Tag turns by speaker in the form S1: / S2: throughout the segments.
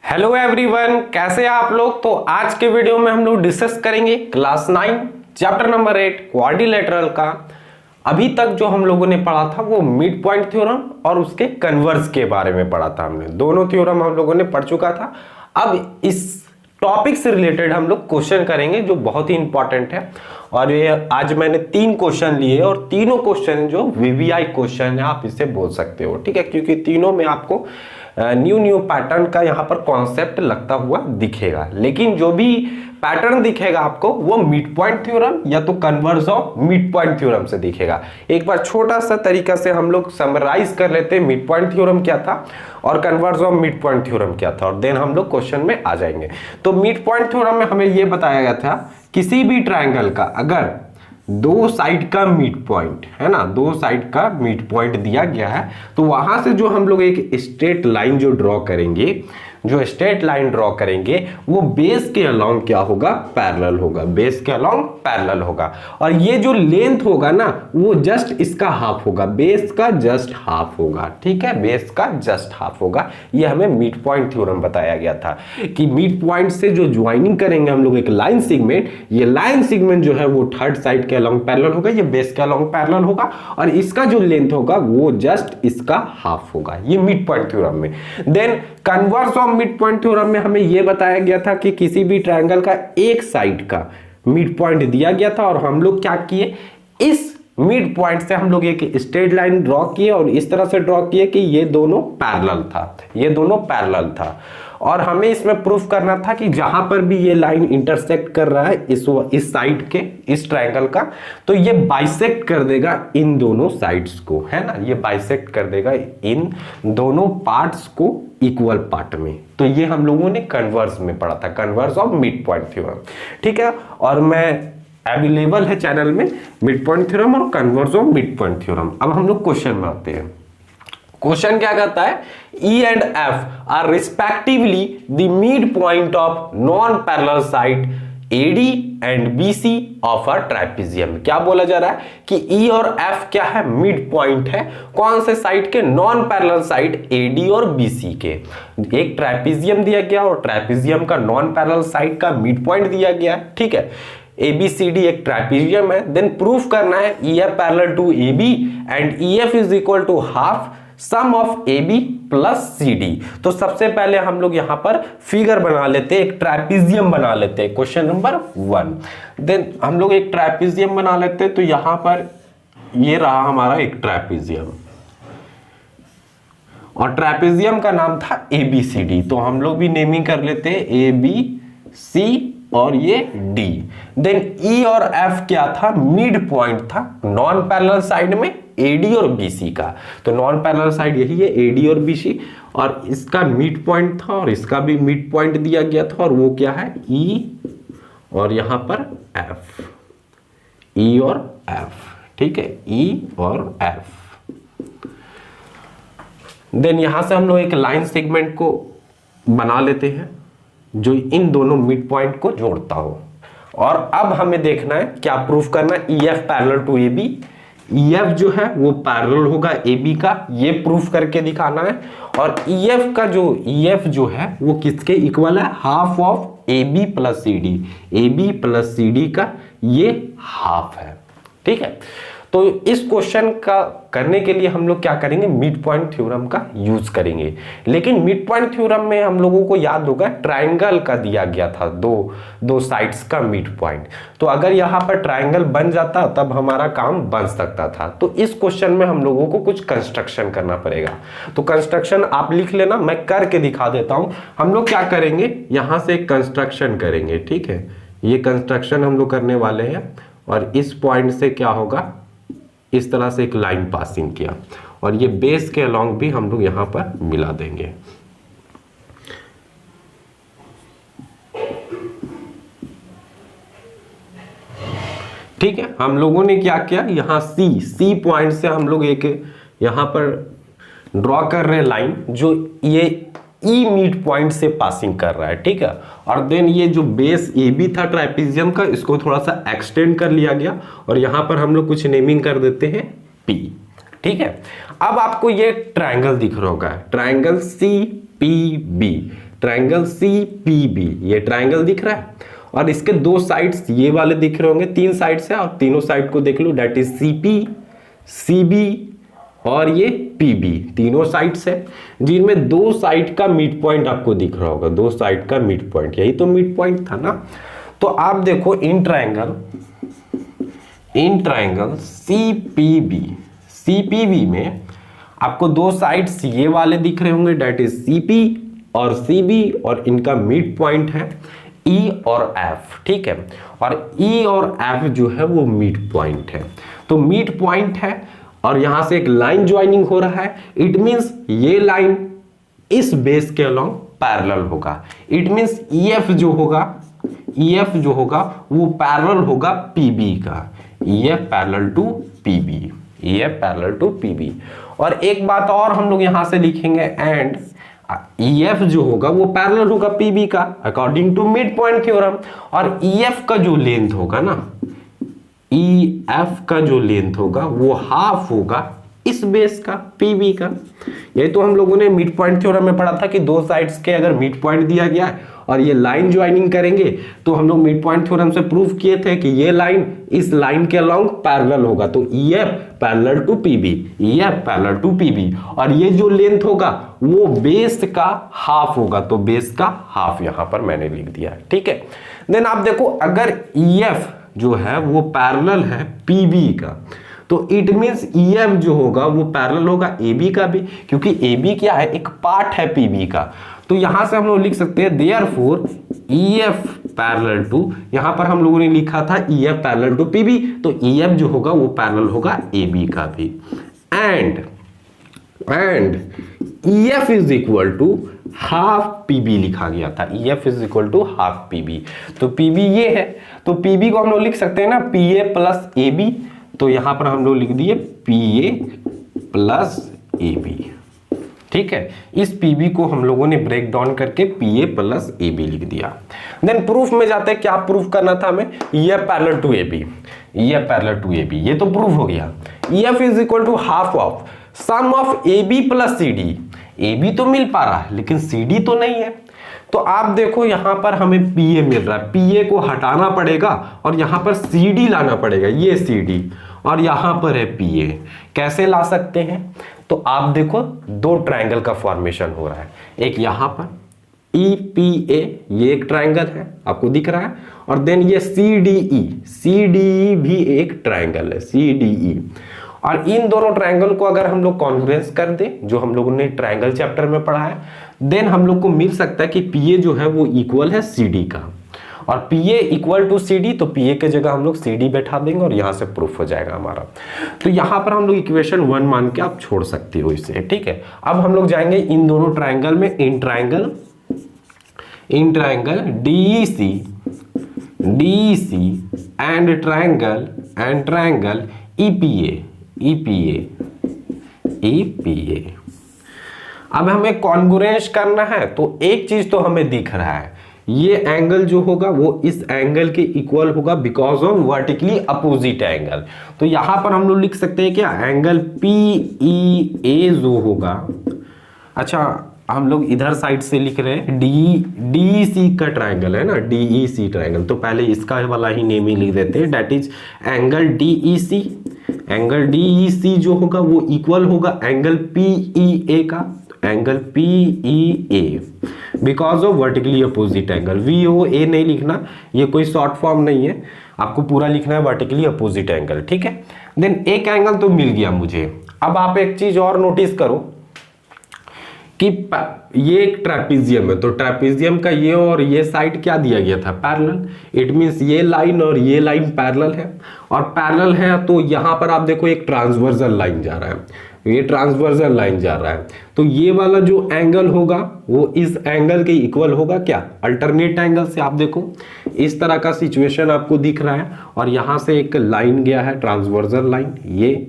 S1: Hello everyone, कैसे हैं आप लोग। तो आज के वीडियो में हम लोग डिस्कस करेंगे क्लास 9 चैप्टर नंबर 8 क्वाड्रिलेटरल का। अभी तक जो हम लोगों ने पढ़ा था वो मिड पॉइंट थ्योरम और उसके कन्वर्स के बारे में पढ़ा था। हमने दोनों थ्योरम हम लोगों ने पढ़ चुका था। अब इस टॉपिक से रिलेटेड हम लोग क्वेश्चन करेंगे जो बहुत ही इंपॉर्टेंट है। और ये आज मैंने 3 क्वेश्चन लिए और तीनों क्वेश्चन जो वीवीआई क्वेश्चन है आप इसे बोल सकते हो, ठीक है, क्योंकि तीनों में आपको न्यू पैटर्न का यहाँ पर कॉन्सेप्ट लगता हुआ दिखेगा। लेकिन जो भी पैटर्न दिखेगा आपको वो मिड पॉइंट थ्योरम या तो converse of midpoint theorem से दिखेगा। एक बार छोटा सा तरीका से हम लोग समराइज कर लेते हैं मिड पॉइंट थ्योरम क्या था और converse of midpoint theorem क्या था, और देन हम लोग क्वेश्चन में आ जाएंगे। तो मिड पॉइंट थ्योरम में हमें यह बताया गया था किसी भी ट्रायंगल का अगर दो साइड का मिड पॉइंट है ना, दो साइड का मिड पॉइंट दिया गया है तो वहां से जो हम लोग एक स्ट्रेट लाइन जो ड्रॉ करेंगे, जो स्ट्रेट लाइन ड्रॉ करेंगे वो बेस के अलोंग क्या होगा, पैरेलल होगा, बेस के अलोंग पैरेलल होगा। और ये जो लेंथ होगा ना वो जस्ट इसका हाफ होगा, बेस का जस्ट हाफ होगा, ठीक है, बेस का जस्ट हाफ होगा। ये हमें मिड पॉइंट थ्योरम बताया गया था कि मिड पॉइंट से जो ज्वाइनिंग करेंगे हम लोग एक लाइन सेगमेंट, ये लाइन सेगमेंट जो है वो थर्ड साइड के अलोंग पैरेलल होगा, ये बेस के अलोंग पैरेलल होगा और इसका जो लेंथ होगा वो जस्ट इसका हाफ होगा, ये मिड पॉइंट थ्योरम में। Then converse of midpoint theorem में हमें यह बताया गया था कि किसी भी ट्रायंगल का एक साइड का मिड पॉइंट दिया गया था और हम लोग क्या किए, इस मिड पॉइंट से हम लोग एक स्ट्रेट लाइन ड्रॉ किए और इस तरह से ड्रॉ किए कि ये दोनों पैरेलल था, ये दोनों पैरेलल था। और हमें इसमें प्रूफ करना था कि जहां पर भी ये लाइन इंटरसेक्ट कर रहा है इस साइड के, इस ट्रायंगल का, तो ये बाइसेक्ट कर देगा इन दोनों साइड्स को, है ना, ये बाइसेक्ट कर देगा इन दोनों पार्ट्स को इक्वल पार्ट में। तो ये हम लोगों ने कन्वर्स में पढ़ा था, converse of midpoint theorem, ठीक है। और मैं अवेलेबल है चैनल में मिड पॉइंट थ्योरम और converse of midpoint theorem. अब हम लोग क्वेश्चन में आते हैं। क्वेश्चन क्या कहता है, E and F are respectively the midpoint of non parallel side AD and BC of a trapezium. क्या बोला जा रहा है कि E और F क्या है, मिड पॉइंट है, कौन से साइड के, नॉन पैरेलल साइड AD और BC के। एक ट्रापेजियम दिया गया और ट्रापेजियम का नॉन पैरेलल साइड का मिड पॉइंट दिया गया, ठीक है। ABCD एक ट्रापेजियम है। देन प्रूफ करना है EF parallel to AB and EF is equal to half sum of AB plus CD। तो सबसे पहले हम लोग यहां पर फिगर बना लेते हैं, एक ट्रापेजियम बना लेते हैं, क्वेश्चन नंबर 1। देन हम लोग एक ट्रापेजियम बना लेते हैं। तो यहां पर ये रहा हमारा एक ट्रापेजियम और ट्रापेजियम का नाम था ABCD। तो हम लोग भी नेमिंग कर लेते हैं ABC और ये D। देन E और F क्या था, मिड पॉइंट था नॉन पैरेलल साइड में AD और BC का। तो नॉन पैरेलल साइड यही है AD और BC, और इसका मिड पॉइंट था और इसका भी मिड पॉइंट दिया गया था और वो क्या है, E और यहां पर F, E और F, ठीक है, E और F। देन यहां से हम लोग एक लाइन सेगमेंट को बना लेते हैं जो इन दोनों मिड पॉइंट को जोड़ता हो। और अब हमें देखना है क्या प्रूफ करना है, EF parallel to AB, EF जो है वो पैरेलल होगा AB का, ये प्रूफ करके दिखाना है। और EF का जो EF जो है वो किसके इक्वल है, half of AB plus CD, AB plus CD का ये हाफ है, ठीक है। तो इस क्वेश्चन का करने के लिए हम लोग क्या करेंगे, मिड पॉइंट थ्योरम का यूज करेंगे। लेकिन मिड पॉइंट थ्योरम में हम लोगों को याद होगा ट्रायंगल का दिया गया था, दो साइड्स का मिड पॉइंट। तो अगर यहाँ पर ट्रायंगल बन जाता तब हमारा काम बन सकता था। तो इस क्वेश्चन में हम लोगों को कुछ कंस्ट्रक्शन करना पड़ेगा। तो कंस्ट्रक्शन आप लिख लेना, मैं करके दिखा देता हूं। हम लोग क्या करेंगे, यहां से कंस्ट्रक्शन करेंगे, ठीक है, ये कंस्ट्रक्शन हम लोग करने वाले हैं। और इस पॉइंट से क्या होगा, इस तरह से एक लाइन पासिंग किया और ये बेस के अलोंग भी हम लोग यहां पर मिला देंगे। ठीक है, हम लोगों ने क्या किया, यहां सी पॉइंट से हम लोग एक यहां पर ड्रॉ कर रहे हैं लाइन जो ये E मिड पॉइंट से पासिंग कर रहा है, ठीक है। और देन ये जो बेस AB था ट्रापेजियम का, इसको थोड़ा सा एक्सटेंड कर लिया गया और यहां पर हम लोग कुछ नेमिंग कर देते हैं P, ठीक है। अब आपको ये ट्रायंगल दिख रहा होगा, ट्रायंगल CPB। ट्रायंगल CPB, ये ट्रायंगल दिख रहा है और इसके दो साइड्स ये वाले दिख रहे होंगे, तीन साइड्स है और तीनों साइड को देख लो, डेट इज CP, CB और ये PB, तीनों साइड्स है जिनमें दो साइड का मिड पॉइंट आपको दिख रहा होगा, दो साइड का मिड पॉइंट, यही तो मिड पॉइंट था ना। तो आप देखो इन ट्रायंगल CPB में आपको दो साइड्स ये वाले दिख रहे होंगे, डेट इज CP और CB और इनका मिड पॉइंट है E और F, ठीक है। और E और F जो है वो मिड पॉइंट है, तो मिड पॉइंट है और यहां से एक लाइन ज्वाइनिंग हो रहा है। इट मींस ये लाइन इस बेस के अलोंग पैरेलल होगा। इट मींस EF जो होगा वो पैरेलल होगा PB का, EF पैरेलल टू PB। और एक बात और हम लोग यहां से लिखेंगे, एंड EF जो होगा वो पैरेलल होगा PB का according to midpoint theorem. और EF का जो लेंथ होगा ना, EF का जो लेंथ होगा वो हाफ होगा इस बेस का, PB का। ये तो हम लोगों ने मिड पॉइंट थ्योरम में पढ़ा था कि दो साइड्स के अगर मिड पॉइंट दिया गया है और ये लाइन ज्वाइनिंग करेंगे तो हम लोग मिड पॉइंट थ्योरम से प्रूव किए थे कि ये लाइन इस लाइन के अलोंग पैरेलल होगा, तो EF parallel to PB, EF parallel to PB। और ये जो लेंथ होगा वो बेस का हाफ होगा, तो बेस का हाफ यहां पर मैंने लिख दिया है, ठीक है। देन आप देखो अगर EF जो है वो पैरेलल है PB का, तो इट मींस EF जो होगा वो पैरेलल होगा AB का भी, क्योंकि AB क्या है, एक पार्ट है PB का। तो यहां से हम लोग लिख सकते हैं देयरफॉर EF पैरेलल टू, यहां पर हम लोगों ने लिखा था EF पैरेलल टू PB, तो EF जो होगा वो पैरेलल होगा AB का भी। And EF is equal to half PB लिखा गया था, EF is equal to half PB। तो PB ये है, तो PB को हम लोग लिख सकते हैं ना PA प्लस AB, तो यहां पर हम लोग लिख दिए PA प्लस AB, ठीक है। इस PB को हम लोगों ने ब्रेक डाउन करके PA प्लस AB लिख दिया। देन प्रूफ में जाते हैं, क्या प्रूफ करना था हमें, EF parallel to AB, EF parallel to AB, ये तो प्रूफ हो गया। EF is equal to half of sum of AB plus CD, AB तो मिल पा रहा है लेकिन CD तो नहीं है। तो आप देखो यहां पर हमें PA मिल रहा है, PA को हटाना पड़ेगा और यहां पर CD लाना पड़ेगा, ये CD और यहां पर है PA। कैसे ला सकते हैं, तो आप देखो दो ट्रायंगल का फॉर्मेशन हो रहा है, एक यहां पर EPA, ये एक ट्रायंगल है आपको दिख रहा है, और देन ये CDE भी एक ट्रायंगल है, CDE। और इन दोनों ट्रायंगल को अगर हम लोग कॉन्ग्रुएंस कर दें, जो हम लोगों ने ट्रायंगल चैप्टर में पढ़ा है, देन हम लोग को मिल सकता है कि PA जो है वो इक्वल है CD का, और PA इक्वल टू CD, तो PA के जगह हम लोग CD बैठा देंगे और यहां से प्रूफ हो जाएगा हमारा। तो यहां पर हम लोग इक्वेशन 1 मान के आप छोड़ सकते हो इसे, ठीक है। अब हम लोग जाएंगे इन दोनों ट्रायंगल में, in triangle DEC and triangle EPA। अब हमें कॉन्ग्रुएंस करना है, तो एक चीज तो हमें दिख रहा है, ये एंगल जो होगा वो इस एंगल के इक्वल होगा because of vertically opposite angle. तो यहां पर हम लोग लिख सकते हैं क्या, एंगल PEA जो होगा, अच्छा हम लोग इधर साइड से लिख रहे हैं DEC का ट्रायंगल है ना, DEC ट्रायंगल, तो पहले इसका वाला ही नेम ही लिख देते हैं, that is angle DEC। Angle DEC जो होगा वो इक्वल होगा एंगल PEA का, angle PEA because of vertically opposite angle. VOA नहीं लिखना, ये कोई शॉर्ट फॉर्म नहीं है, आपको पूरा लिखना है वर्टिकली अपोजिट एंगल, ठीक है। देन एक एंगल तो मिल गया मुझे। अब आप एक चीज और नोटिस करो कि ये एक ट्रेपेजियम है, तो ट्रेपेजियम का ये और ये साइड क्या दिया गया था, पैरेलल। इट मींस ये लाइन और ये लाइन पैरेलल है, और पैरेलल है तो यहां पर आप देखो एक ट्रांसवर्सल लाइन जा रहा है, ये ट्रांसवर्सल लाइन जा रहा है, तो ये वाला जो एंगल होगा वो इस एंगल के इक्वल होगा क्या, अल्टरनेट एंगल से। आप देखो इस तरह का सिचुएशन आपको दिख रहा है, और यहां से एक लाइन गया है ट्रांसवर्सल लाइन, ये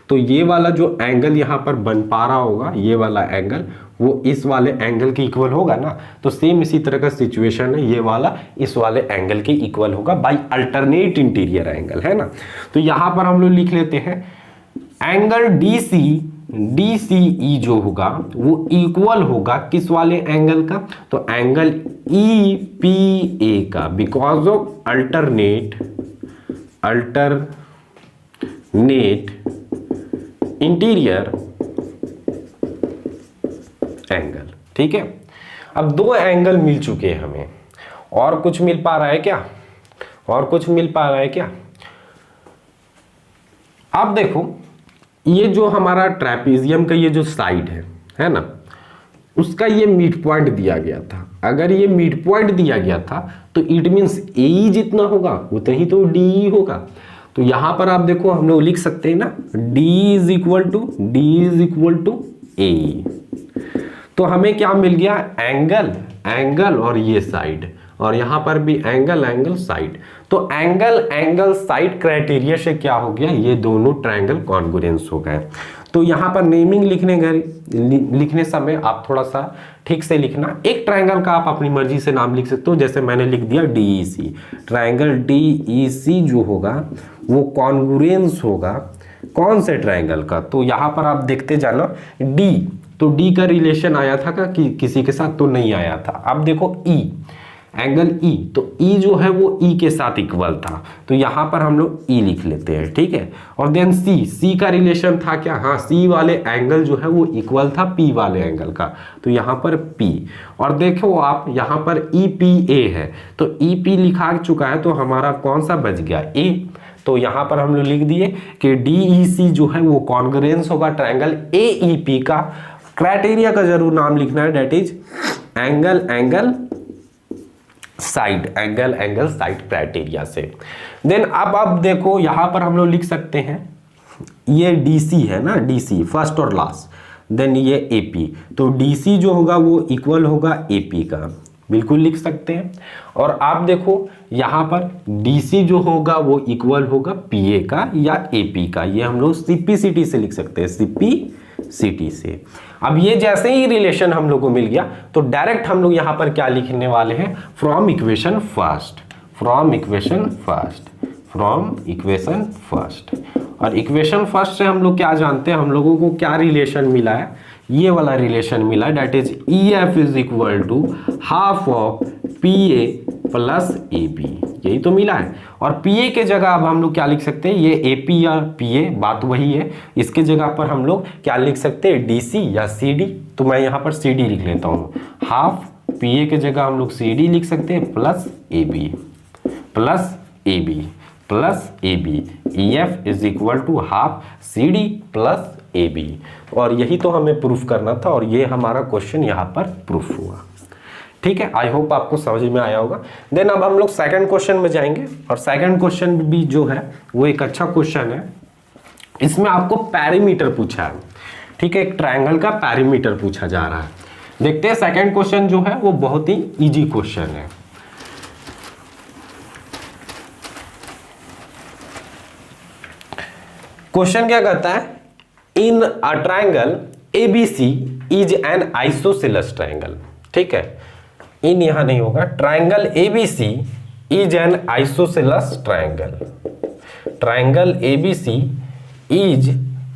S1: तो ये वाला जो एंगल यहां पर बन पा रहा होगा, ये वाला एंगल वो इस वाले एंगल के इक्वल होगा ना। तो सेम इसी तरह का सिचुएशन है, ये वाला इस वाले एंगल के इक्वल होगा बाय अल्टरनेट इंटीरियर एंगल, है ना। तो यहां पर हम लोग लिख लेते हैं एंगल DC डी सी ई जो होगा वो इक्वल होगा किस वाले एंगल का, तो एंगल ई पी ए का, because of alternate interior angle. ठीक है, अब दो एंगल मिल चुके हैं हमें, और कुछ मिल पा रहा है क्या, और कुछ मिल पा रहा है क्या। आप देखो ये जो हमारा ट्रेपेजियम का ये जो साइड है ना, उसका ये मिड पॉइंट दिया गया था। अगर ये मिड पॉइंट दिया गया था तो इट मींस ए जितना होगा उतना ही तो डी होगा। तो यहां पर आप देखो हम लोग लिख सकते हैं ना, D इज इक्वल टू ए। तो हमें क्या मिल गया, एंगल और ये साइड, और यहां पर भी एंगल साइड। तो एंगल साइड क्राइटेरिया से क्या हो गया, ये दोनों ट्रायंगल कॉन्ग्रुएंस हो गए। तो यहां पर नेमिंग लिखने समय आप थोड़ा सा ठीक से लिखना। एक ट्रायंगल का आप अपनी मर्जी से नाम लिख सकते हो, जैसे मैंने लिख दिया DEC। ट्रायंगल DEC जो होगा वो कॉन्ग्रुएंस होगा कौन से ट्रायंगल का, तो यहां पर आप देखते जाना D, तो D का रिलेशन आया था कि किसी के साथ, तो नहीं आया था। अब देखो E, एंगल E, तो E जो है वो E के साथ इक्वल था, तो यहां पर हम लोग E लिख लेते हैं। ठीक है, और देन C का रिलेशन था क्या, हाँ C वाले एंगल जो है वो इक्वल था P वाले एंगल का, तो यहां पर P। और देखो आप यहां पर EPA है, तो EP लिखा चुका है, तो हमारा कौन सा बच गया, A। तो यहां पर हम लोग लिख दिए कि DEC जो है वो कॉन्ग्रुएंस होगा ट्रायंगल AEP का। क्राइटेरिया का जरूर नाम लिखना है, that is angle side criteria से। देन अब देखो यहां पर हम लोग लिख सकते हैं, ये DC है ना, DC फर्स्ट और लास्ट, देन ये AP, तो DC जो होगा वो इक्वल होगा AP का, बिल्कुल लिख सकते हैं। और आप देखो यहां पर DC जो होगा वो इक्वल होगा PA का या AP का, ये हम लोग CPCT से लिख सकते हैं, CPCT से। अब ये जैसे ही रिलेशन हम लोग को मिल गया, तो डायरेक्ट हम लोग यहां पर क्या लिखने वाले हैं, फ्रॉम इक्वेशन फर्स्ट। और इक्वेशन फर्स्ट से हम लोग क्या जानते हैं, हम लोगों को क्या रिलेशन मिला है, ये वाला रिलेशन मिला, that is EF is equal to half of PA plus AB, यही तो मिला है। और PA के जगह अब हम लोग क्या लिख सकते हैं, ये AP या PA बात वही है, इसके जगह पर हम लोग क्या लिख सकते हैं, DC या CD। तो मैं यहाँ पर CD लिख लेता हूँ, हाफ PA के जगह हम लोग CD लिख सकते हैं plus AB EF is equal to half CD plus AB। और यही तो हमें प्रूफ करना था, और ये हमारा क्वेश्चन यहाँ पर प्रूफ हुआ। ठीक है, आई होप आपको समझ में आया होगा। देन अब हम लोग सेकंड क्वेश्चन में जाएंगे, और सेकंड क्वेश्चन भी जो है वो एक अच्छा क्वेश्चन है। इसमें आपको पैरीमीटर पूछा है। ठीक है, एक ट्रायंगल का पैरीमीटर पूछा जा रहा है। देखते हैं सेकंड क्वेश्चन जो है वो बहुत ही इजी क्वेश्चन है। क्वेश्चन क्या कहता है, in a triangle ABC is an isosceles triangle. ठीक है, इन यहां नहीं होगा, triangle ABC is an isosceles triangle ABC is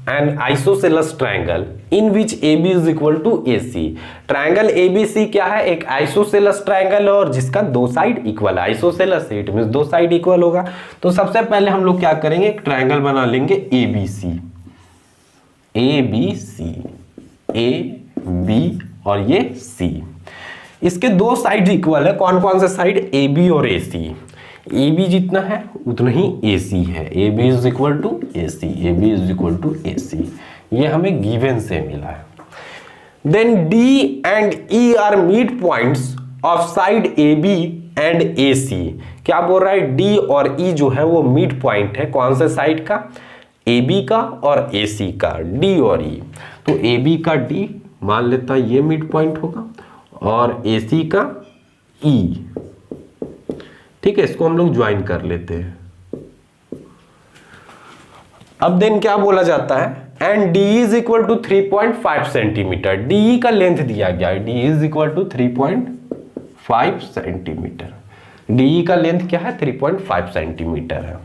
S1: an isosceles triangle in which AB is equal to AC। Triangle ABC क्या है, एक आइसोसेलेस ट्रायंगल, और जिसका दो साइड इक्वल है। आइसोसेलेस इट मींस दो साइड इक्वल होगा। तो सबसे पहले हम लोग क्या करेंगे, एक ट्रायंगल बना लेंगे ABC AB और ये C। इसके दो साइड इक्वल है, कौन कौन से साइड, AB और AC। AB जितना है उतना ही AC है, AB is equal to AC। ये हमें गिवन से मिला है। Then D and E are midpoints of side AB and AC। क्या बोल रहा है, D और E जो है वो मिड पॉइंट है, कौन से साइड का, AB का और AC का, D और E। तो AB का D मान लेता है ये मिड पॉइंट होगा, और AC का E। ठीक है, इसको हम लोग ज्वाइन कर लेते हैं। अब देन क्या बोला जाता है, and D is equal to 3.5 centimetre. DE का लेंथ दिया गया है, D is equal to 3.5 centimetre. DE का लेंथ क्या है, 3.5 सेंटीमीटर है।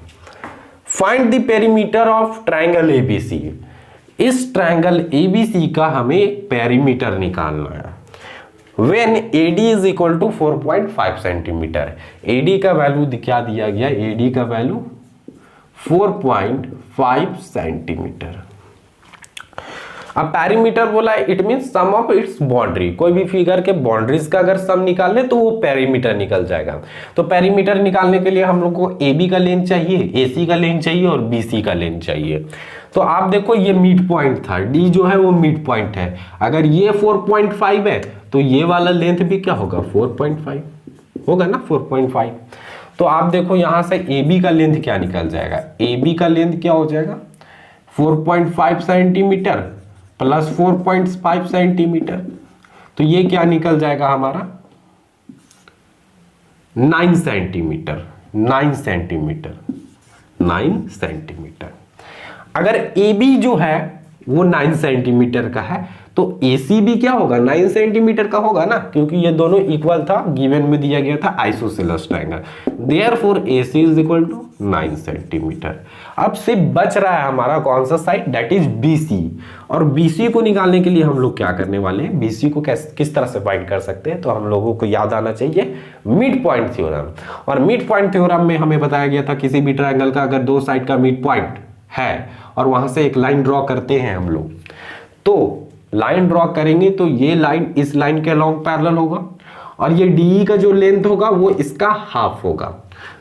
S1: Find the perimeter of triangle ABC। इस ट्रायंगल ABC का हमें एक पेरीमीटर निकालना है। When AD is equal to 4.5 centimetre, AD का वैल्यू क्या दिया गया, AD का वैल्यू 4.5 सेंटीमीटर। अब पेरीमीटर बोला है, it mean sum of its boundary, कोई भी फिगर के बाउंड्रीज का अगर सम निकाल ले तो वो पेरीमीटर निकल जाएगा। तो पेरीमीटर निकालने के लिए हम लोग को AB का लेंथ चाहिए, AC का लेंथ चाहिए और BC का लेंथ चाहिए। तो आप देखो ये मिड पॉइंट था, D जो है वो मिड पॉइंट है, अगर ये 4.5 है तो ये वाला लेंथ भी क्या होगा, 4.5 होगा ना, 4.5। तो आप देखो यहां से AB का लेंथ क्या निकल जाएगा, AB का लेंथ क्या हो जाएगा 4.5 सेंटीमीटर प्लस 4.5 सेंटीमीटर, तो ये क्या निकल जाएगा हमारा 9 सेंटीमीटर। 9 centimetre, 9 centimetre. अगर AB जो है वो 9 सेंटीमीटर का है तो AC भी क्या होगा 9 सेंटीमीटर का होगा ना, क्योंकि ये दोनों इक्वल था, गिवन में दिया गया था isosceles triangle. Therefore AC is equal to 9 centimetre. अब सिर्फ बच रहा है हमारा कौन सा साइड, दैट इज BC। और BC को निकालने के लिए हम लोग क्या करने वाले हैं, BC को किस तरह से फाइंड कर सकते हैं, तो हम लोगों को याद आना चाहिए मिड पॉइंट थ्योरम। और मिड पॉइंट थ्योरम में हमें बताया गया था किसी भी ट्रायंगल का अगर दो साइड का मिड पॉइंट है और वहां से एक लाइन ड्रॉ करते हैं हम लोग, तो लाइन ड्रॉ करेंगे तो ये लाइन इस लाइन के अलोंग पैरेलल होगा और ये DE का जो लेंथ होगा वो इसका हाफ होगा।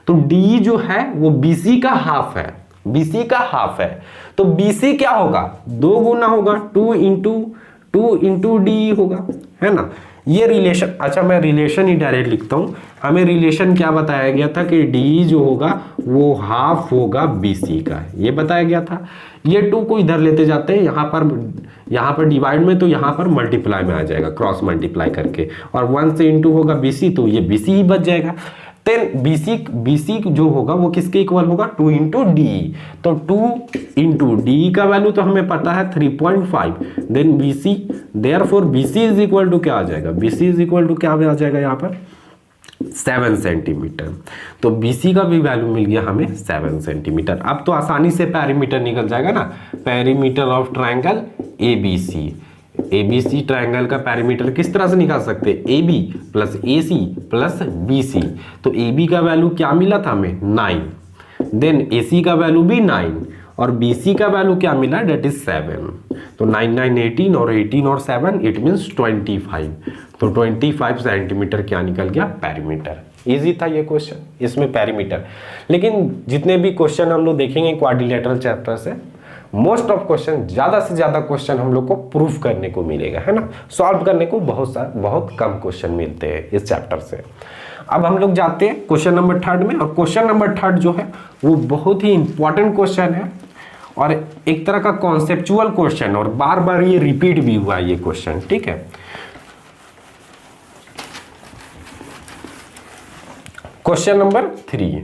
S1: तो DE जो है वो BC का हाफ है, BC का हाफ है, तो BC क्या होगा, 2 गुना होगा, 2 इंटू DE होगा, है ना। ये रिलेशन, अच्छा मैं रिलेशन ही डायरेक्ट लिखता हूं, हमें रिलेशन क्या बताया गया था कि DE जो होगा वो हाफ होगा BC का, ये बताया गया था। ये 2 को इधर लेते जाते हैं, यहाँ पर डिवाइड में, तो यहाँ पर मल्टीप्लाई में आ जाएगा, क्रॉस मल्टीप्लाई करके, और 1 से इंटू होगा BC, तो ये BC ही बच जाएगा। देन BC जो होगा वो किसके इक्वल होगा, 2 इंटू DE, तो 2 इंटू DE का वैल्यू तो हमें पता है 3.5, then BC, therefore BC is equal to क्या आ जाएगा, BC इज इक्वल टू क्या आ जाएगा यहाँ पर 7 सेंटीमीटर। तो BC का भी वैल्यू मिल गया हमें 7 सेंटीमीटर। अब तो आसानी से पेरीमीटर निकल जाएगा ना, perimeter of triangle ABC triangle का पेरीमीटर किस तरह से निकाल सकते हैं, AB plus AC plus BC। तो AB का वैल्यू क्या मिला था हमें 9, देन AC का वैल्यू भी 9 और BC का वैल्यू क्या मिला, डेट इज 7। तो 9 9 18 और 18 और 7 इट मीन्स 25। तो 25 सेंटीमीटर क्या निकल गया, पेरीमीटर। इजी था ये क्वेश्चन, इसमें पेरीमीटर। लेकिन जितने भी क्वेश्चन हम लोग देखेंगे क्वाड्रिलेटरल चैप्टर से, मोस्ट ऑफ क्वेश्चन, ज्यादा से ज्यादा क्वेश्चन हम लोग को प्रूफ करने को मिलेगा, है ना, सॉल्व करने को बहुत कम क्वेश्चन मिलते हैं इस चैप्टर से। अब हम लोग जाते हैं क्वेश्चन नंबर 3 में, और क्वेश्चन नंबर 3 जो है वो बहुत ही इंपॉर्टेंट क्वेश्चन है और एक तरह का कॉन्सेप्चुअल क्वेश्चन, और बार बार ये रिपीट भी हुआ है ये क्वेश्चन, ठीक है। क्वेश्चन नंबर 3,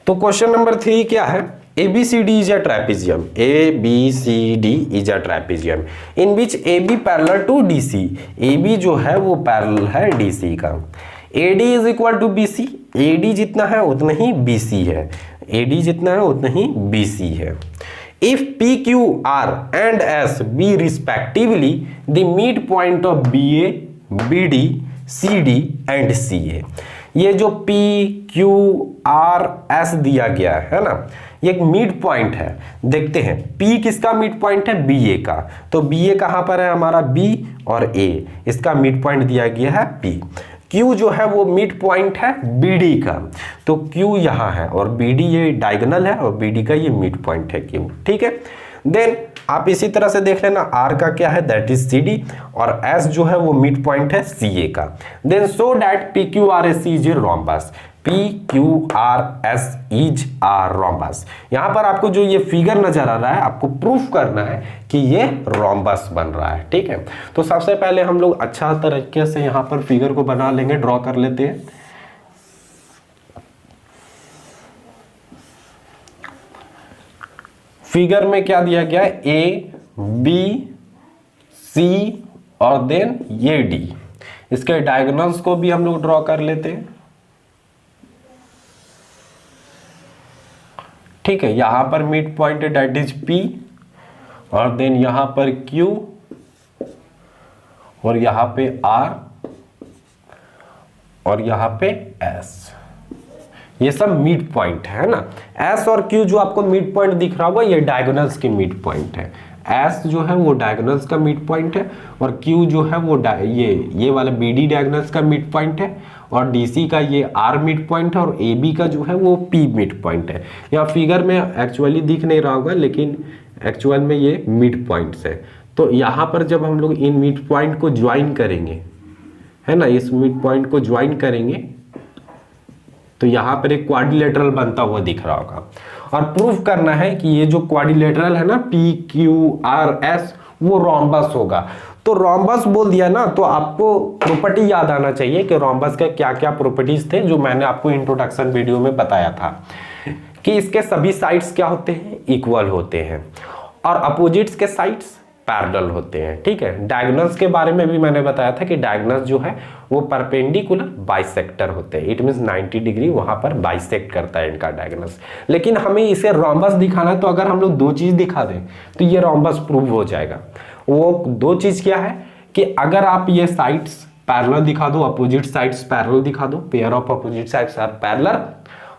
S1: तो क्वेश्चन नंबर 3 क्या है, ABCD is a trapezium. ABCD is a trapezium in which AB parallel to DC. AB जो है वो पैरेलल है DC का। AD is equal to BC. AD जितना है उतना ही BC है। AD जितना है उतना ही BC है। If PQ, R and S be respectively the midpoint of BA, BD, CD and CA. ये जो P, Q, R, S दिया गया है ना, ये एक मिड पॉइंट है। देखते हैं P किसका मिड पॉइंट है, BA का। तो BA कहां पर है हमारा, B और A, इसका मिड पॉइंट दिया गया है P। Q जो है वो मिड पॉइंट है BD का, तो Q यहाँ है और BD ये डायगोनल है और BD का ये मिड पॉइंट है Q, ठीक है। देन आप इसी तरह से देख लेना, R का क्या है, दैट इज CD, और S जो है वो मिड पॉइंट है CA का। Then so that PQRS is a rhombus, PQRS is a rhombus. यहां पर आपको जो ये फिगर नजर आ रहा है, आपको प्रूफ करना है कि ये रोम्बस बन रहा है, ठीक है। तो सबसे पहले हम लोग अच्छा तरीके से यहां पर फिगर को बना लेंगे, ड्रॉ कर लेते हैं। फिगर में क्या दिया गया है, A, B, C और देन ये D। इसके डायगोनल्स को भी हम लोग ड्रॉ कर लेते हैं, ठीक है। यहां पर मिड पॉइंट है दैट इज P और देन यहां पर Q और यहां पे R और यहां पे S। ये सब मिड पॉइंट है ना। S और Q जो आपको मिड पॉइंट दिख रहा होगा ये डायगोनल्स के मिड पॉइंट है। S जो है वो डायगोनल्स का मिड पॉइंट है और Q जो है वो ये वाला BD डायगोनल्स का मिड पॉइंट है और DC का ये R मिड पॉइंट है और AB का जो है वो P मिड पॉइंट है। यहाँ फिगर में एक्चुअली दिख नहीं रहा होगा लेकिन एक्चुअल में ये मिड पॉइंट्स है। तो यहाँ पर जब हम लोग इन मिड पॉइंट को ज्वाइन करेंगे, है ना, इस मिड पॉइंट को ज्वाइन करेंगे तो यहाँ पर एक क्वाड्रिलेटरल बनता हुआ दिख रहा होगा और प्रूफ करना है कि ये जो क्वाड्रिलेटरल है ना PQRS वो रोम्बस होगा। तो रोम्बस बोल दिया ना तो आपको प्रॉपर्टी याद आना चाहिए कि रोम्बस के क्या क्या प्रॉपर्टीज थे जो मैंने आपको इंट्रोडक्शन वीडियो में बताया था कि इसके सभी साइड्स क्या होते हैं, इक्वल होते हैं और अपोजिट्स के साइड्स पैरेलल होते हैं। ठीक है, डायगोनल्स के बारे में भी मैंने बताया था कि डायगोनल्स जो है वो परपेंडिकुलर बाइसेक्टर होते हैं। इट मींस 90 डिग्री वहां पर बाइसेक्ट करता है इनका डायगोनल्स। लेकिन हमें इसे रोम्बस दिखाना है तो अगर हम लोग दो चीज दिखा दें तो ये रोम्बस प्रूव हो जाएगा। वो दो चीज क्या है कि अगर आप ये साइड्स पैरेलल दिखा दो, अपोजिट साइड्स पैरेलल दिखा दो, pair of opposite sides are parallel,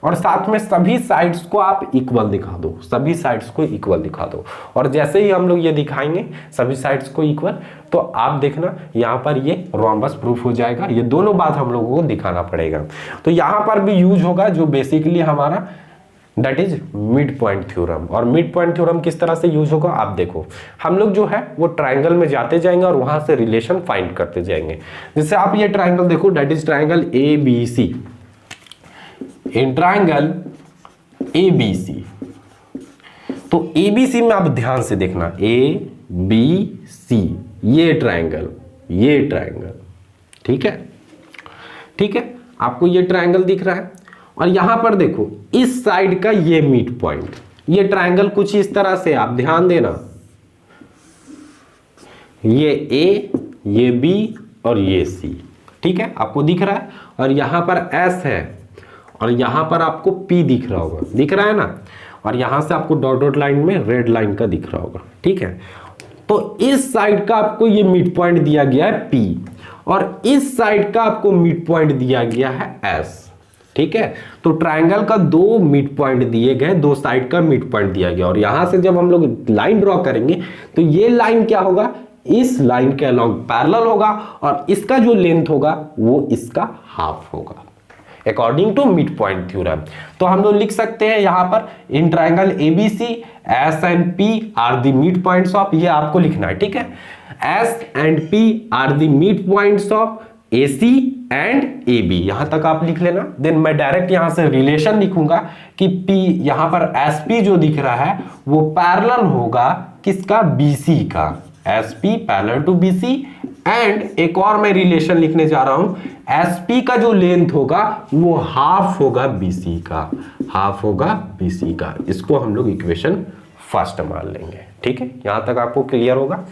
S1: और साथ में सभी साइड्स को आप इक्वल दिखा दो, सभी साइड्स को इक्वल दिखा दो। और जैसे ही हम लोग ये दिखाएंगे सभी साइड्स को इक्वल तो आप देखना यहाँ पर ये रोम्बस प्रूफ हो जाएगा। ये दोनों बात हम लोगों को दिखाना पड़ेगा। तो यहाँ पर भी यूज होगा जो बेसिकली हमारा that is mid point theorem. और मिड पॉइंट थ्योरम किस तरह से यूज होगा आप देखो, हम लोग जो है वो ट्राइंगल में जाते जाएंगे और वहां से रिलेशन फाइंड करते जाएंगे। जैसे आप ये ट्राइंगल देखो that is triangle ABC। In triangle ABC तो ABC में आप ध्यान से देखना ABC ये ट्राइंगल ठीक है, ठीक है, आपको ये ट्राइंगल दिख रहा है और यहां पर देखो इस साइड का ये मिड पॉइंट, ये ट्राइंगल कुछ इस तरह से आप ध्यान देना, ये A ये B और ये C, ठीक है, आपको दिख रहा है और यहां पर S है और यहां पर आपको P दिख रहा होगा, दिख रहा है ना, और यहां से आपको डॉट डॉट लाइन में रेड लाइन का दिख रहा होगा। ठीक है, तो इस साइड का आपको ये मिड पॉइंट दिया गया है P और इस साइड का आपको मिड पॉइंट दिया गया है S। ठीक है, तो ट्राइंगल का दो मिड पॉइंट दिए गए, दो साइड का मिड पॉइंट दिया गया और यहां से जब हम लोग लाइन ड्रॉ करेंगे तो ये लाइन क्या होगा, इस लाइन के अलॉन्ग पैरेलल होगा और इसका जो लेंथ होगा वो इसका हाफ होगा according to midpoint theorem. तो हम लोग लिख सकते हैं यहां पर in triangle ABC S and P are the midpoints of, ये आपको लिखना है। ठीक है, S and P are the midpoints of AC and AB, यहां तक आप लिख लेना। देन मैं डायरेक्ट यहां से रिलेशन लिखूंगा कि P यहां पर SP जो दिख रहा है वो पैरेलल होगा किसका, BC का, SP parallel to BC। And एक और मैं रिलेशन लिखने जा रहा हूं, SP का जो लेंथ होगा वो हाफ होगा BC का, हाफ होगा BC का। इसको हम लोग इक्वेशन फर्स्ट मान लेंगे। ठीक है, यहां तक आपको क्लियर होगा।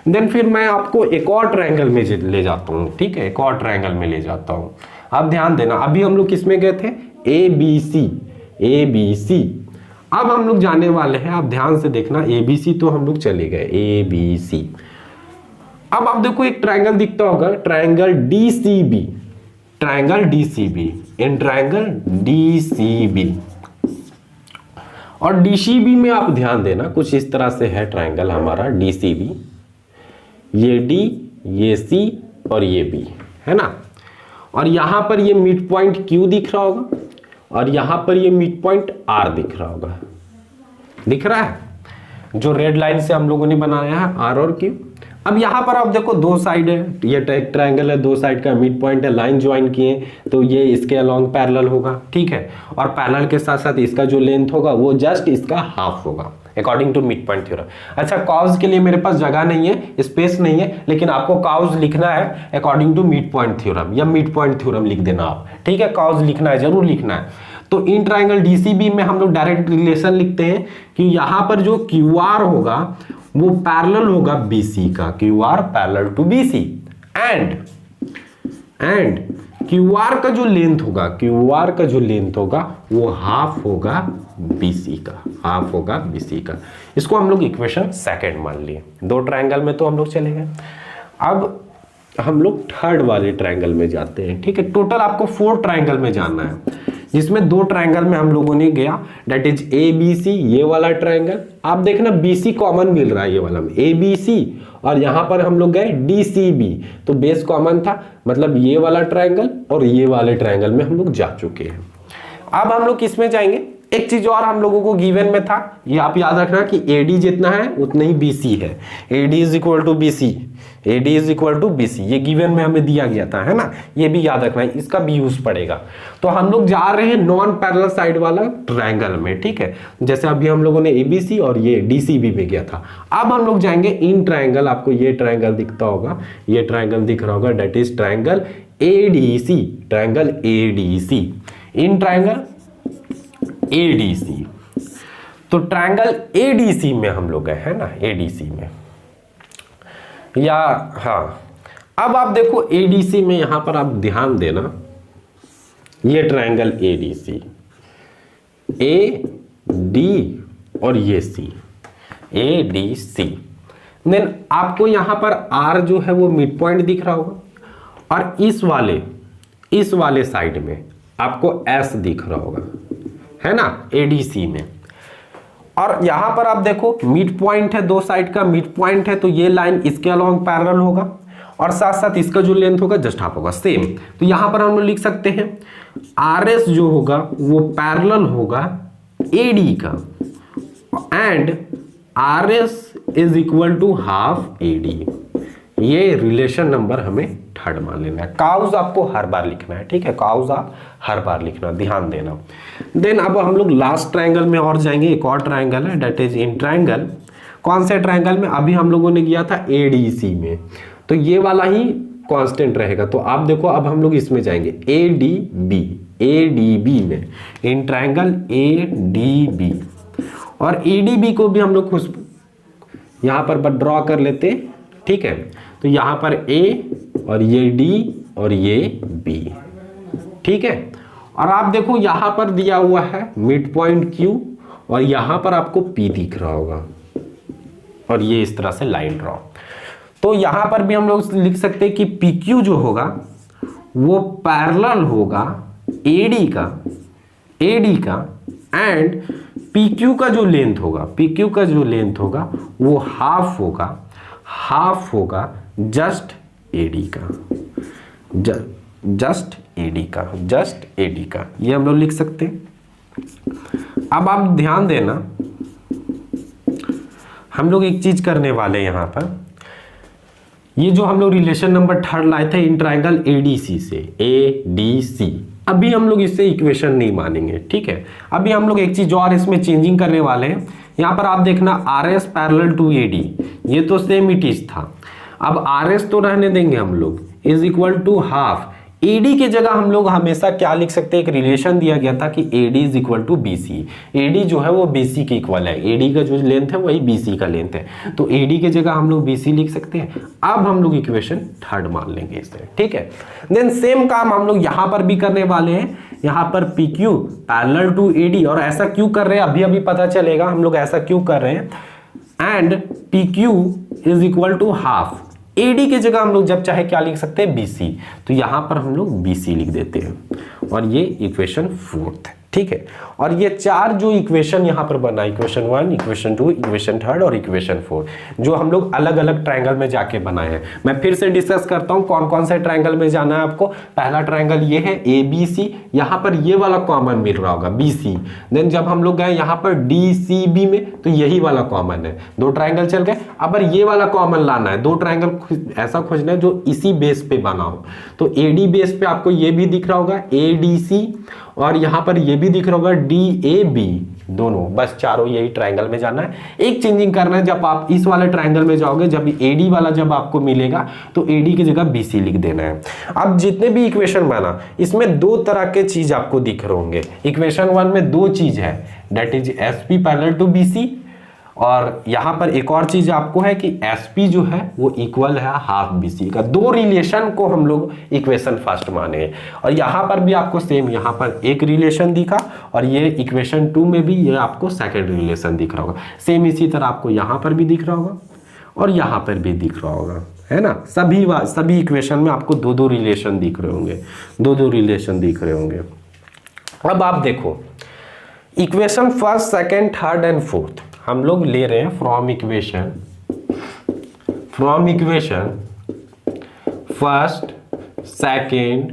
S1: देन फिर मैं आपको एक और ट्रायंगल में ले जाता हूं। ठीक है, एक और ट्रायंगल में ले जाता हूं। आप ध्यान देना, अभी हम लोग किस में गए थे, ABC। अब हम लोग जाने वाले हैं, आप ध्यान से देखना, ABC तो हम लोग चले गए, ABC। अब आप देखो एक ट्रायंगल दिखता होगा, triangle DCB, in triangle DCB और DCB में आप ध्यान देना कुछ इस तरह से है ट्रायंगल हमारा DCB, ये D ये C और ये B है ना, और यहां पर ये मिड पॉइंट Q दिख रहा होगा और यहां पर ये मिड पॉइंट R दिख रहा होगा, दिख रहा है, जो रेड लाइन से हम लोगों ने बनाया है R और Q। अब यहां पर आप देखो दो साइड है, ये ट्रायंगल है, दो साइड का मिड पॉइंट है, लाइन ज्वाइन किए तो ये इसके अलॉन्ग पैरेलल होगा। ठीक है, और पैरेलल के साथ साथ इसका जो लेंथ होगा वो जस्ट इसका हाफ होगा according to midpoint theorem. अच्छा, कॉज के लिए मेरे पास जगह नहीं है, स्पेस नहीं है, लेकिन आपको कॉज लिखना है according to midpoint theorem या मिड पॉइंट थ्योरम लिख देना आप। ठीक है, कॉज लिखना है, जरूर लिखना है। तो इन ट्रायंगल DCB में हम लोग डायरेक्ट रिलेशन लिखते हैं कि यहां पर जो QR होगा वो पैरेलल होगा BC का, QR parallel to BC and QR का जो लेंथ होगा, QR का जो लेंथ होगा वो हाफ होगा BC का, हाफ होगा BC का। इसको हम लोग इक्वेशन सेकंड मान लिए। दो ट्रायंगल में तो हम लोग चले गए। अब हम लोग थर्ड वाले ट्रायंगल में जाते हैं। ठीक है, टोटल आपको 4 ट्रायंगल में जाना है, जिसमें 2 ट्रायंगल में हम लोगों ने गया, दैट इज ABC, ये वाला ट्रायंगल। आप देखना BC कॉमन मिल रहा है, ये वाला में ABC, और यहां पर हम लोग गए DCB, तो बेस कॉमन था, मतलब ये वाला ट्रायंगल और ये वाले ट्रायंगल में हम लोग जा चुके हैं। अब हम लोग किस में जाएंगे, एक चीज और हम लोगों को गिवन में था, ये आप याद रखना कि AD जितना है उतना ही BC है। AD is equal to BC, AD is equal to BC, ये गिवन में हमें दिया गया था, है ना, ये भी याद रखना है, इसका भी यूज पड़ेगा। तो हम लोग जा रहे हैं नॉन पैरेलल साइड वाला ट्रायंगल में। ठीक है, जैसे अभी हम लोगों ने ABC और ये DCB में गया था। अब हम लोग जाएंगे इन ट्रायंगल, आपको ये ट्रायंगल दिखता होगा, ये ट्रायंगल दिख रहा होगा, that is triangle ADC, triangle ADC, in triangle ADC। तो ट्रायंगल ADC में हम लोग गए, है ना, ADC में, या हाँ, अब आप देखो ADC में, यहां पर आप ध्यान देना, ये ट्रायंगल ADC, AD और ये C, ADC। देन आपको यहां पर R जो है वो मिड पॉइंट दिख रहा होगा, और इस वाले साइड में आपको S दिख रहा होगा, है ना, ADC में। और यहां पर आप देखो मिड पॉइंट है, दो साइड का मिड पॉइंट है, तो ये लाइन इसके अलोंग पैरेलल होगा, और साथ साथ इसका जो लेंथ होगा जस्ट हाफ होगा, सेम। तो यहां पर हम लोग लिख सकते हैं RS जो होगा वो पैरेलल होगा AD का, and RS is equal to half AD। ये रिलेशन नंबर हमें थर्ड मान लेना है। काउज आपको हर बार लिखना है, ठीक है, काउज आप हर बार लिखना, ध्यान देना। देन अब हम लोग लास्ट ट्रायंगल में और जाएंगे, एक और ट्रायंगल है, दैट इज इन ट्रायंगल। कौन से ट्रायंगल में, अभी हम लोगों ने किया था ADC में, तो ये वाला ही कांस्टेंट रहेगा। तो आप देखो अब हम लोग इसमें जाएंगे ADB में, इन ट्रायंगल ADB, और ADB को भी हम लोग खुद यहां पर ड्रॉ कर लेते, ठीक है। तो यहां पर A और ये D और ये B, ठीक है। और आप देखो यहां पर दिया हुआ है मिड पॉइंट Q, और यहां पर आपको P दिख रहा होगा, और ये इस तरह से लाइन ड्रॉ। तो यहां पर भी हम लोग लिख सकते हैं कि PQ जो होगा वो पैरेलल होगा AD का, एंड PQ का जो लेंथ होगा वो हाफ होगा जस्ट AD का, जस्ट AD का, ये हम लोग लिख सकते हैं। अब आप ध्यान देना, हम लोग एक चीज करने वाले हैं यहां पर, ये जो हम लोग रिलेशन नंबर थर्ड लाए थे इन ट्रायंगल ADC से, ADC, अभी हम लोग इससे इक्वेशन नहीं मानेंगे, ठीक है। अभी हम लोग एक चीज और इसमें चेंजिंग करने वाले हैं। यहां पर आप देखना RS पैरेलल टू AD, ये तो सेम इट इज था। अब RS तो रहने देंगे हम लोग, is equal to half. AD की जगह हम लोग हमेशा क्या लिख सकते हैं, एक रिलेशन दिया गया था कि AD is equal to BC, AD जो है वो BC के इक्वल है, AD का जो लेंथ है वही BC का लेंथ है, तो AD की जगह हम लोग BC लिख सकते हैं। अब हम लोग इक्वेशन थर्ड मान लेंगे इसे, ठीक है। देन सेम काम हम लोग यहां पर भी करने वाले हैं, यहां पर PQ पैरेलल टू AD, और ऐसा क्यों कर रहे हैं अभी पता चलेगा हम लोग ऐसा क्यों कर रहे हैं, and PQ is equal to half. AD की जगह हम लोग जब चाहे क्या लिख सकते हैं, BC, तो यहां पर हम लोग BC लिख देते हैं, और ये इक्वेशन फोर्थ है, ठीक है। और ये चार जो इक्वेशन यहां पर बना, इक्वेशन 1, इक्वेशन 2, इक्वेशन थर्ड और इक्वेशन 4, जो हम लोग अलग अलग ट्रायंगल में जाके बनाए हैं। मैं फिर से डिस्कस करता हूं कौन कौन से ट्रायंगल में जाना है आपको। पहला ट्रायंगल ये है ABC, यहां पर ये वाला कॉमन मिल रहा होगा BC। देन जब हम लोग गए यहां पर DCB में, तो यही वाला कॉमन है, दो ट्रायंगल चल गए। अब ये वाला कॉमन लाना है, दो ट्रायंगल ऐसा खोजना है जो इसी बेस पे बना हो। तो AD बेस पे आपको ये भी दिख रहा होगा ADC, और यहां पर ये भी दिख रहा होगा DAB, दोनों, बस चारों यही ट्रायंगल में जाना है। एक चेंजिंग करना है, जब आप इस वाले ट्रायंगल में जाओगे, जब AD वाला जब आपको मिलेगा तो AD की जगह BC लिख देना है। अब जितने भी इक्वेशन बना, इसमें दो तरह के चीज आपको दिख रहे होंगे। इक्वेशन 1 में दो चीज है, that is SP parallel to BC, और यहाँ पर एक और चीज आपको है कि SP जो है वो इक्वल है हाफ BC का। दो रिलेशन को हम लोग इक्वेशन फर्स्ट माने, और यहाँ पर भी आपको सेम यहाँ पर एक रिलेशन दिखा, और ये इक्वेशन 2 में भी ये आपको सेकेंड रिलेशन दिख रहा होगा। सेम इसी तरह आपको यहाँ पर भी दिख रहा होगा और यहाँ पर भी दिख रहा होगा, है ना। सभी इक्वेशन में आपको दो दो रिलेशन दिख रहे होंगे, दो दो रिलेशन दिख रहे होंगे। अब आप देखो equation first, second, third and fourth हम लोग ले रहे हैं from equation first, second,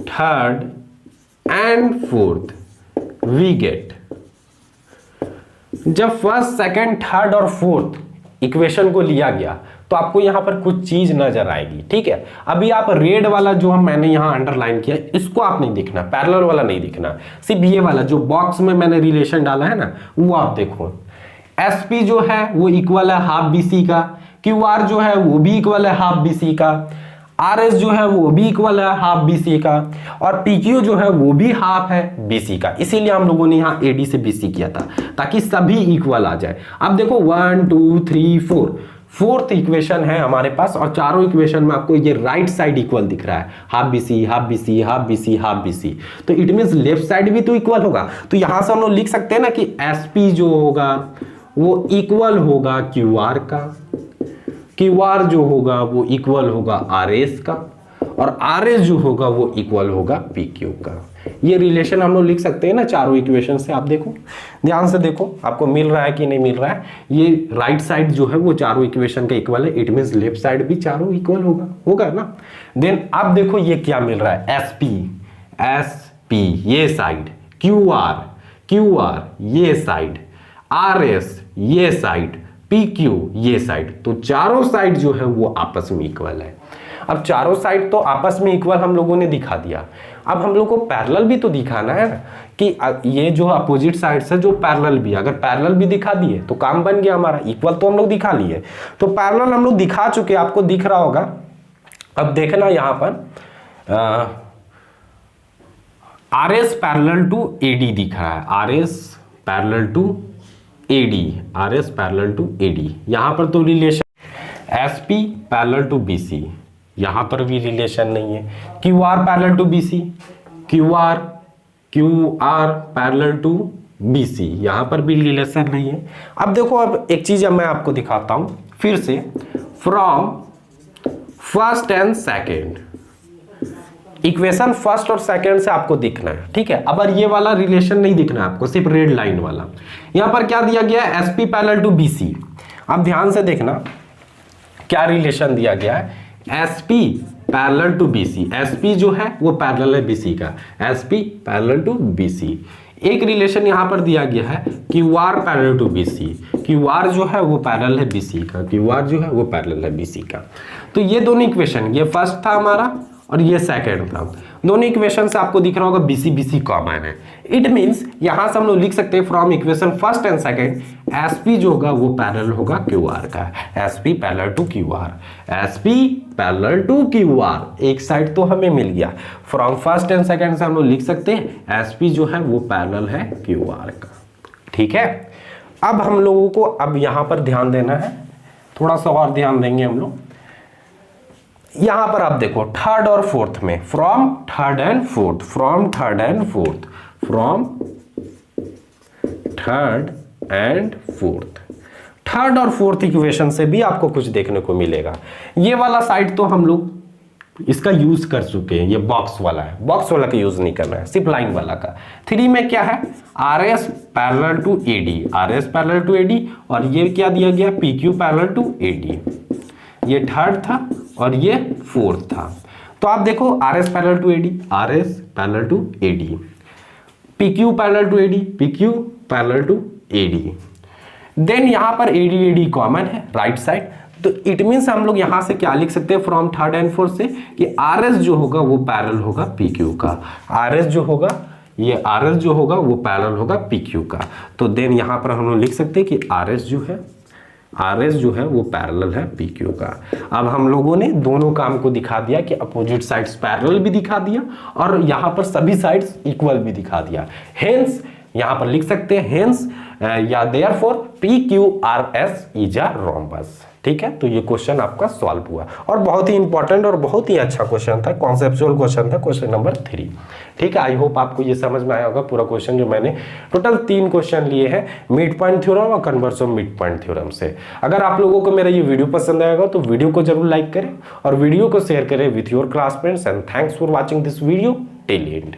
S1: third and fourth. We get, जब फर्स्ट, सेकेंड, थर्ड और फोर्थ इक्वेशन को लिया गया तो आपको यहां पर कुछ चीज नजर आएगी, ठीक है। अभी आप रेड वाला जो मैंने यहां अंडरलाइन किया इसको आप नहीं दिखना, पैरेलल वाला नहीं दिखना, सिर्फ ये वाला जो बॉक्स में मैंने रिलेशन डाला है ना वो आप देखो। SP जो है वो इक्वल है हाफ BC का, QR जो है वो भी इक्वल है हाफ BC का, RS जो है वो भी इक्वल है हाफ BC का, और PQ जो है वो भी हाफ है BC का। इसीलिए हम लोगों ने यहाँ AD से BC किया था ताकि सभी इक्वल आ जाए। अब देखो 1 2 3 4 फोर्थ इक्वेशन है हमारे पास, और चारों इक्वेशन में आपको ये राइट साइड इक्वल दिख रहा है, half BC half BC half BC half BC। तो इट मींस लेफ्ट साइड भी तो इक्वल होगा। तो यहां से हम लोग लिख सकते हैं ना कि SP जो होगा वो इक्वल होगा QR का, QR जो होगा वो इक्वल होगा RS का, और RS जो होगा वो इक्वल होगा PQ का। ये रिलेशन हम लोग लिख सकते हैं ना चारों इक्वेशन से। आप देखो ध्यान से देखो आपको मिल रहा है कि नहीं मिल रहा है। ये राइट साइड जो है वो चारों इक्वेशन का इक्वल है, इट मींस लेफ्ट साइड भी चारों इक्वल होगा ना। देन अब देखो ये क्या मिल रहा है, SP ये साइड, QR ये साइड, RS ये साइड, PQ ये साइड। तो चारों साइड जो है वो आपस में इक्वल है। अब चारों साइड तो आपस में इक्वल हम लोगों ने दिखा दिया, अब हम लोग को पैरेलल भी तो दिखाना है कि ये जो अपोजिट साइड से जो पैरेलल भी, अगर पैरेलल भी दिखा दिए तो काम बन गया हमारा। इक्वल तो हम लोग दिखा लिए, तो पैरेलल हम लोग दिखा चुके, आपको दिख रहा होगा। अब देखना यहां पर RS पैरेलल टू AD दिख रहा है, RS पैरेलल टू AD। यहां पर तो relation SP parallel to BC, यहां पर भी रिलेशन नहीं है। QR parallel to BC, QR parallel to BC, यहां पर भी रिलेशन नहीं है। अब देखो, अब एक चीज मैं आपको दिखाता हूं फिर से, from first and second equation first और सेकेंड से आपको दिखना है, ठीक है। अब ये वाला रिलेशन नहीं दिखना है आपको, सिर्फ रेड लाइन वाला। यहां पर क्या दिया गया है, SP पैरेलल टू BC। अब ध्यान से देखना क्या रिलेशन दिया गया है, SP parallel to BC। SP जो है वो पैरेलल है BC का, SP पैरेलल टू BC। एक रिलेशन यहां पर दिया गया है QR parallel to BC, QR जो है वो पैरेलल है BC का, QR जो है वो पैरेलल है BC का। तो ये दोनों इक्वेशन, ये फर्स्ट था हमारा और ये सेकंड था, दोनों इक्वेशन से आपको दिख रहा होगा BC कॉमन है। इट मींस यहां से हम लोग लिख सकते हैं from equation first and second SP जो होगा वो पैरेलल होगा QR का, SP parallel to QR, SP parallel to QR। एक साइड तो हमें मिल गया। फ्रॉम फर्स्ट एंड सेकंड से हम लोग लिख सकते हैं SP जो है वो पैरेलल है QR का, ठीक है। अब हम लोगों को अब यहां पर ध्यान देना है, थोड़ा सा और ध्यान देंगे हम लोग। यहां पर आप देखो थर्ड और फोर्थ में, from third and fourth, from third and fourth, from third and fourth, third और फोर्थ इक्वेशन से भी आपको कुछ देखने को मिलेगा। ये वाला साइड तो हम लोग इसका यूज कर चुके हैं, ये बॉक्स वाला है, बॉक्स वाला का यूज नहीं करना है, सिर्फ लाइन वाला का। 3 में क्या है, RS parallel to AD, RS parallel to AD, और ये क्या दिया गया, PQ पैरेलल टू AD। ये थर्ड था और ये फोर्थ था। तो आप देखो RS parallel to AD, RS parallel to AD, PQ parallel to AD, PQ parallel to AD। Then यहां पर AD कॉमन है राइट साइड, तो इट मींस हम लोग यहां से क्या लिख सकते हैं फ्रॉम थर्ड एंड फोर्थ से कि RS जो होगा वो पैरेलल होगा PQ का, RS जो होगा, ये RS जो होगा वो पैरेलल होगा PQ का। तो देन यहां पर हम लोग लिख सकते हैं कि RS जो है वो पैरेलल है PQ का। अब हम लोगों ने दोनों काम को दिखा दिया कि अपोजिट साइड्स पैरेलल भी दिखा दिया और यहां पर सभी साइड्स इक्वल भी दिखा दिया। हेंस यहां पर लिख सकते हैं हेंस या therefore PQRS is a rhombus. ठीक है, तो ये क्वेश्चन आपका सॉल्व हुआ और बहुत ही इंपॉर्टेंट और बहुत ही अच्छा क्वेश्चन था, कॉन्सेप्चुअल क्वेश्चन था, क्वेश्चन नंबर 3। ठीक है, आई होप आपको ये समझ में आया होगा पूरा क्वेश्चन जो मैंने टोटल 3 क्वेश्चन लिए हैं मिड पॉइंट थ्योरम और converse of midpoint theorem से। अगर आप लोगों को मेरा ये वीडियो पसंद आएगा तो वीडियो को जरूर लाइक करें और वीडियो को शेयर करें with your classmates and thanks for watching this video till and.